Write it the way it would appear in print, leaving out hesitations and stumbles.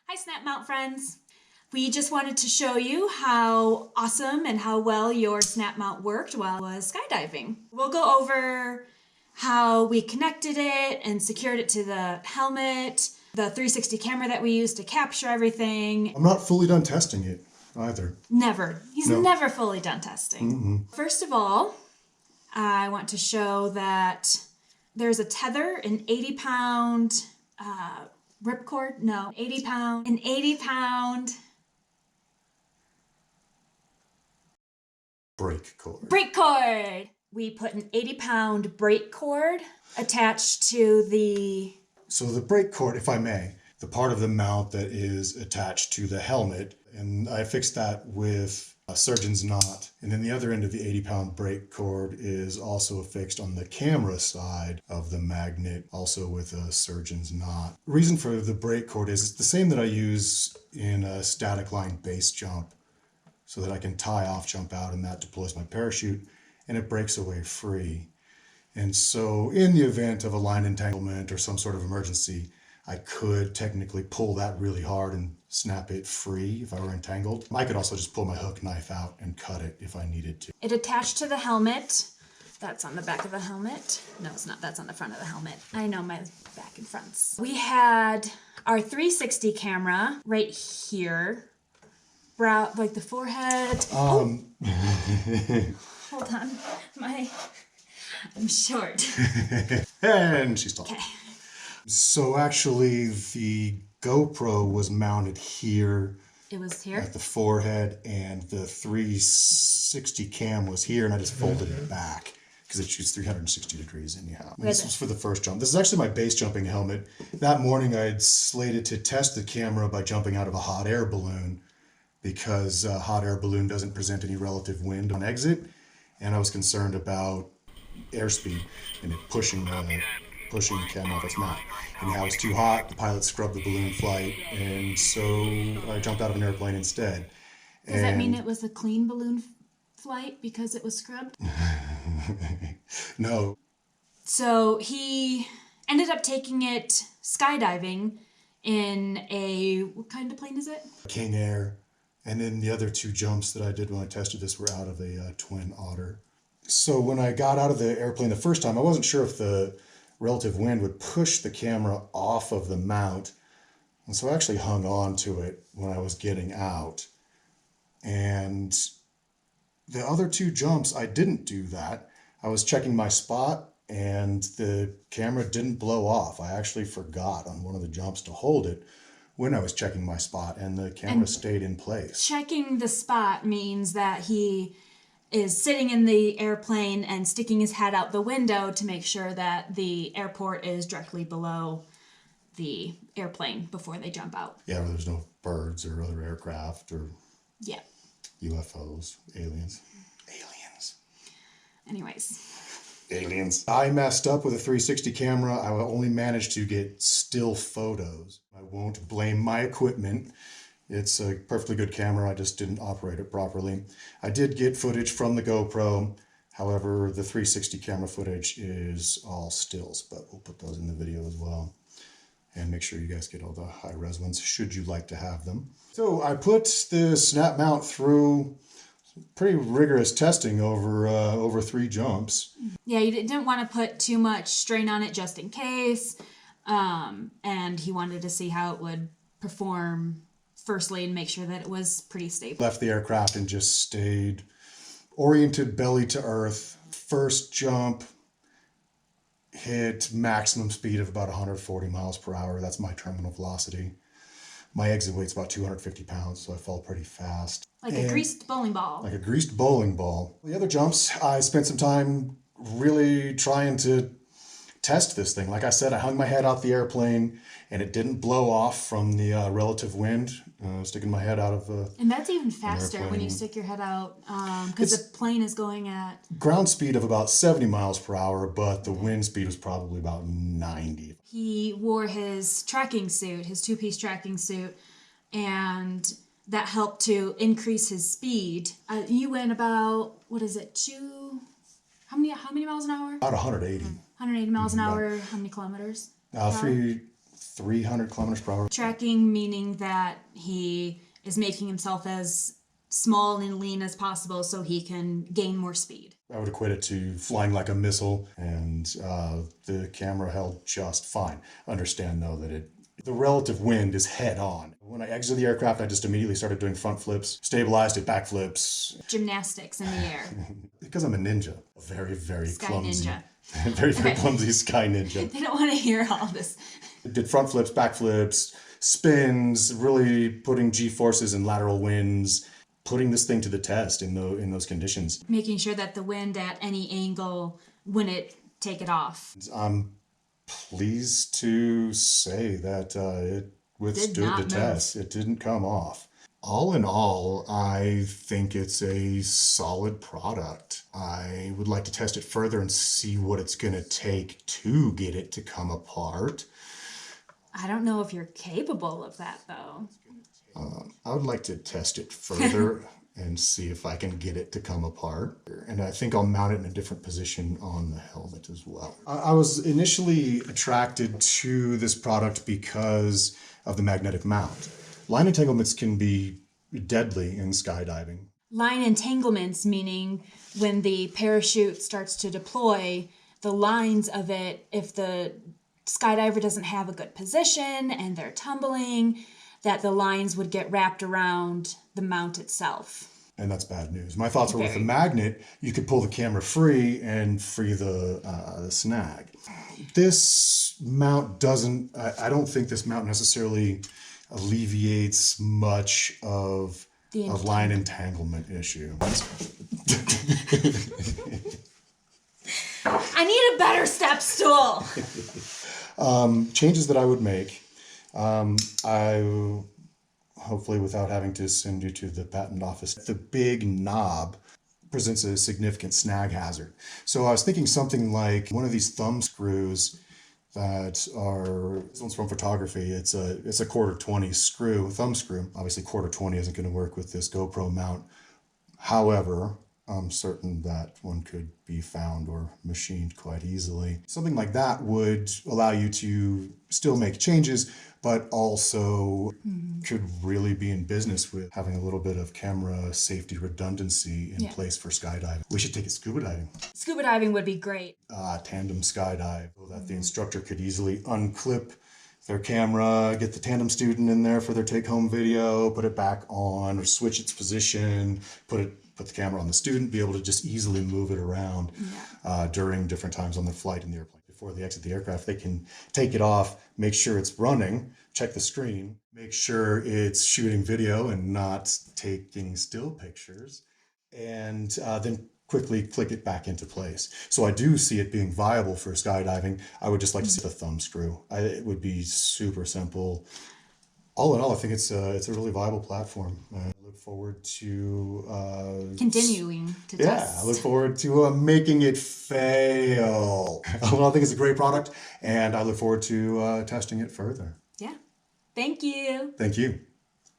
Hi Snap Mount friends! We just wanted to show you how awesome and how well your Snap Mount worked while I was skydiving. We'll go over how we connected it and secured it to the helmet, the 360 camera that we used to capture everything. I'm not fully done testing it either. Never. He's never fully done testing. Mm-mm. First of all, I want to show that there's a tether, an 80-pound ripcord? No, 80-pound. An 80-pound Brake cord. brake cord. We put an 80-pound brake cord attached to the... So the brake cord, if I may, the part of the mount that is attached to the helmet, and I fixed that with a surgeon's knot. And then the other end of the 80-pound brake cord is also affixed on the camera side of the magnet, also with a surgeon's knot. The reason for the brake cord is it's the same that I use in a static line base jump, so that I can tie off, jump out, and that deploys my parachute, and it breaks away free. And so in the event of a line entanglement or some sort of emergency, I could technically pull that really hard and snap it free if I were entangled. I could also just pull my hook knife out and cut it if I needed to. It attached to the helmet. That's on the back of the helmet. No, it's not. That's on the front of the helmet. I know my back and fronts. We had our 360 camera right here. Brow, like the forehead. Oh. Hold on. I'm short. And she's tall. Okay. So actually the GoPro was mounted here. It was here? At the forehead, and the 360 cam was here, and I just folded it back because it shoots 360 degrees anyhow. This was for the first jump. This is actually my base jumping helmet. That morning I had slated to test the camera by jumping out of a hot air balloon because a hot air balloon doesn't present any relative wind on exit, and I was concerned about airspeed and it pushing the camera off its mount. Anyhow, it was too hot, the pilot scrubbed the balloon flight, and so I jumped out of an airplane instead. Does that mean it was a clean balloon flight because it was scrubbed? No. So he ended up taking it skydiving in a, what kind of plane is it? King Air. And then the other two jumps that I did when I tested this were out of a Twin Otter. So when I got out of the airplane the first time, I wasn't sure if the relative wind would push the camera off of the mount. And so I actually hung on to it when I was getting out. And the other two jumps, I didn't do that. I was checking my spot and the camera didn't blow off. I actually forgot on one of the jumps to hold it when I was checking my spot, and the camera stayed in place. Checking the spot means that he is sitting in the airplane and sticking his head out the window to make sure that the airport is directly below the airplane before they jump out. Yeah, where there's no birds or other aircraft or UFOs, aliens. Anyways. Aliens. I messed up with a 360 camera. I only managed to get still photos. I won't blame my equipment. It's a perfectly good camera, I just didn't operate it properly. I did get footage from the GoPro, however the 360 camera footage is all stills, but we'll put those in the video as well. And make sure you guys get all the high-res ones, should you like to have them. So I put the Snap Mount through pretty rigorous testing over 3 jumps. Yeah, you didn't want to put too much strain on it just in case, and he wanted to see how it would perform firstly and make sure that it was pretty stable. Left the aircraft and just stayed oriented belly to earth. First jump hit maximum speed of about 140 miles per hour. That's my terminal velocity. My exit weight's about 250 pounds, so I fall pretty fast. Like a greased bowling ball. Like a greased bowling ball. The other jumps, I spent some time really trying to test this thing. Like I said, I hung my head out the airplane and it didn't blow off from the relative wind, sticking my head out of and that's even faster when you stick your head out, because the plane is going at ground speed of about 70 miles per hour, but the wind speed was probably about 90. He wore his tracking suit, his 2-piece tracking suit, and that helped to increase his speed. You went about, what is it, how many miles an hour? About 180. 180 miles an hour, how many kilometers? 300 kilometers per hour. Tracking meaning that he is making himself as small and lean as possible so he can gain more speed. I would equate it to flying like a missile, and the camera held just fine. Understand, though, that the relative wind is head on. When I exited the aircraft, I just immediately started doing front flips, stabilized, did back flips. Gymnastics in the air. Because I'm a ninja. A very, very Sky clumsy. ninja. Very, very clumsy sky ninja. They don't want to hear all this. Did front flips, back flips, spins, really putting G-forces and lateral winds, putting this thing to the test in those conditions. Making sure that the wind at any angle wouldn't take it off. I'm pleased to say that it withstood the test. It didn't come off. All in all, I think it's a solid product. I would like to test it further and see what it's going to take to get it to come apart. I don't know if you're capable of that, though. I would like to test it further and see if I can get it to come apart. And I think I'll mount it in a different position on the helmet as well. I was initially attracted to this product because of the magnetic mount. Line entanglements can be deadly in skydiving. Line entanglements, meaning when the parachute starts to deploy, the lines of it, if the skydiver doesn't have a good position and they're tumbling, that the lines would get wrapped around the mount itself. And that's bad news. My thoughts were with the magnet, you could pull the camera free and free the snag. This mount doesn't, I don't think this mount necessarily alleviates much of a line entanglement issue. I need a better step stool. Changes that I would make, hopefully without having to send you to the patent office. The big knob presents a significant snag hazard. So I was thinking something like one of these thumb screws that are, this one's from photography. It's a 1/4-20 screw, thumb screw. Obviously 1/4-20 isn't going to work with this GoPro mount. However, I'm certain that one could be found or machined quite easily. Something like that would allow you to still make changes, but also could really be in business with having a little bit of camera safety redundancy in place for skydiving. We should take it scuba diving. Scuba diving would be great. Tandem skydive, so that the instructor could easily unclip their camera, get the tandem student in there for their take-home video, put it back on, or switch its position, put the camera on the student, be able to just easily move it around during different times on their flight in the airplane. Before they exit the aircraft, they can take it off, make sure it's running, check the screen, make sure it's shooting video and not taking still pictures, and then quickly click it back into place. So I do see it being viable for skydiving. I would just like to see the thumb screw. It would be super simple. All in all, I think it's a really viable platform. I look forward to continuing to test. Yeah, I look forward to making it fail. Well, I think it's a great product, and I look forward to testing it further. Yeah. Thank you. Thank you.